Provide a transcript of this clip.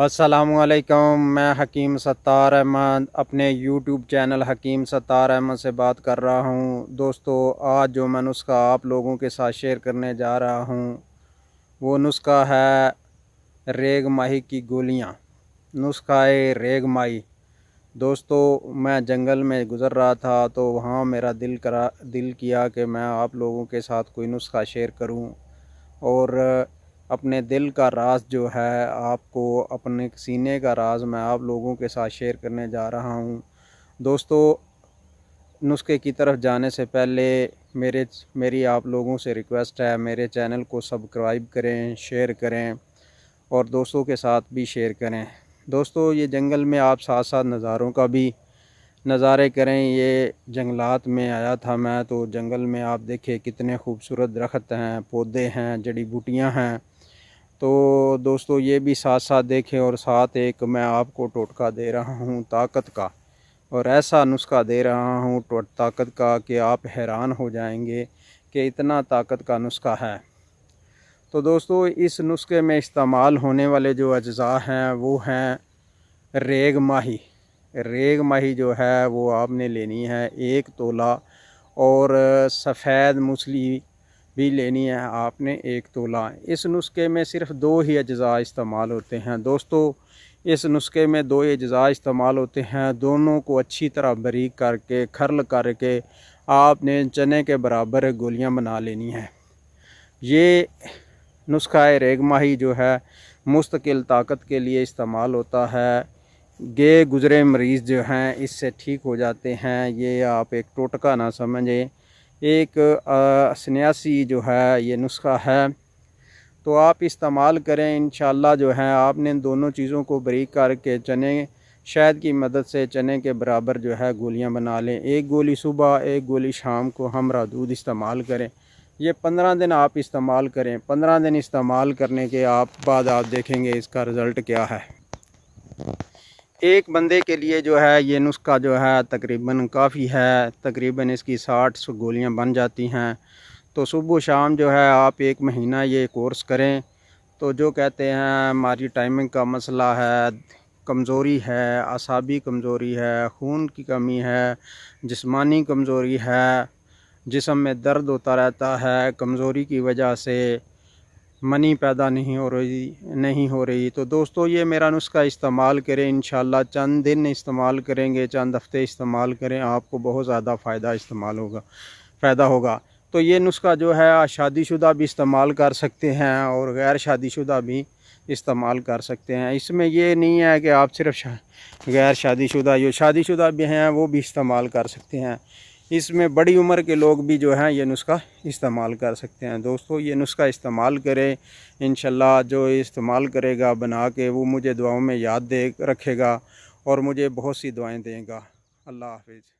السلام علیکم، میں حکیم ستار احمد اپنے یوٹیوب چینل حکیم ستار احمد سے بات کر رہا ہوں۔ دوستو، آج جو میں نسخہ آپ لوگوں کے ساتھ شیئر کرنے جا رہا ہوں وہ نسخہ ہے ریگ ماہی کی گولیاں۔ نسخہ ریگ ماہی۔ دوستو، میں جنگل میں گزر رہا تھا تو وہاں میرا دل کیا کہ میں آپ لوگوں کے ساتھ کوئی نسخہ شیئر کروں اور اپنے دل کا راز جو ہے آپ کو، اپنے سینے کا راز میں آپ لوگوں کے ساتھ شیئر کرنے جا رہا ہوں۔ دوستو، نسخے کی طرف جانے سے پہلے میری آپ لوگوں سے ریکویسٹ ہے، میرے چینل کو سبسکرائب کریں، شیئر کریں اور دوستوں کے ساتھ بھی شیئر کریں۔ دوستو، یہ جنگل میں آپ ساتھ ساتھ نظاروں کا بھی نظارے کریں۔ یہ جنگلات میں آیا تھا میں، تو جنگل میں آپ دیکھیں کتنے خوبصورت درخت ہیں، پودے ہیں، جڑی بوٹیاں ہیں۔ تو دوستو، یہ بھی ساتھ ساتھ دیکھیں اور ساتھ ایک میں آپ کو ٹوٹکا دے رہا ہوں طاقت کا، اور ایسا نسخہ دے رہا ہوں طاقت کا کہ آپ حیران ہو جائیں گے کہ اتنا طاقت کا نسخہ ہے۔ تو دوستو، اس نسخے میں استعمال ہونے والے جو اجزاء ہیں وہ ہیں ریگ ماہی۔ ریگ ماہی جو ہے وہ آپ نے لینی ہے 1 تولہ، اور سفید مچھلی بھی لینی ہے آپ نے 1 تولہ۔ اس نسخے میں صرف 2 ہی اجزاء استعمال ہوتے ہیں۔ دوستو، اس نسخے میں 2 اجزاء استعمال ہوتے ہیں، دونوں کو اچھی طرح باریک کر کے کھرل کر کے آپ نے چنے کے برابر گولیاں بنا لینی ہیں۔ یہ نسخہ ریگ ماہی جو ہے مستقل طاقت کے لیے استعمال ہوتا ہے۔ گئے گزرے مریض جو ہیں اس سے ٹھیک ہو جاتے ہیں۔ یہ آپ ایک ٹوٹکا نہ سمجھیں، ایک سنیاسی جو ہے یہ نسخہ ہے، تو آپ استعمال کریں انشاءاللہ۔ جو ہے آپ نے دونوں چیزوں کو باریک کر کے چنے شہد کی مدد سے چنے کے برابر جو ہے گولیاں بنا لیں۔ 1 گولی صبح، 1 گولی شام کو ہمراہ دودھ استعمال کریں۔ یہ 15 دن آپ استعمال کریں۔ 15 دن استعمال کرنے کے بعد آپ دیکھیں گے اس کا رزلٹ کیا ہے۔ ایک بندے کے لیے جو ہے یہ نسخہ جو ہے تقریباً کافی ہے، تقریباً اس کی 60 گولیاں بن جاتی ہیں۔ تو صبح و شام جو ہے آپ 1 مہینہ یہ کورس کریں۔ تو جو کہتے ہیں ہماری ٹائمنگ کا مسئلہ ہے، کمزوری ہے، اعصابی کمزوری ہے، خون کی کمی ہے، جسمانی کمزوری ہے، جسم میں درد ہوتا رہتا ہے، کمزوری کی وجہ سے منی پیدا نہیں ہو رہی، تو دوستو یہ میرا نسخہ استعمال کریں انشاءاللہ۔ چند دن استعمال کریں گے، چند ہفتے استعمال کریں، آپ کو بہت زیادہ فائدہ ہوگا۔ تو یہ نسخہ جو ہے شادی شدہ بھی استعمال کر سکتے ہیں اور غیر شادی شدہ بھی استعمال کر سکتے ہیں۔ اس میں یہ نہیں ہے کہ آپ صرف غیر شادی شدہ، جو شادی شدہ بھی ہیں وہ بھی استعمال کر سکتے ہیں۔ اس میں بڑی عمر کے لوگ بھی جو ہیں یہ نسخہ استعمال کر سکتے ہیں۔ دوستو، یہ نسخہ استعمال کریں انشاءاللہ۔ جو استعمال کرے گا بنا کے وہ مجھے دعاؤں میں یاد رکھے گا اور مجھے بہت سی دعائیں دے گا۔ اللہ حافظ۔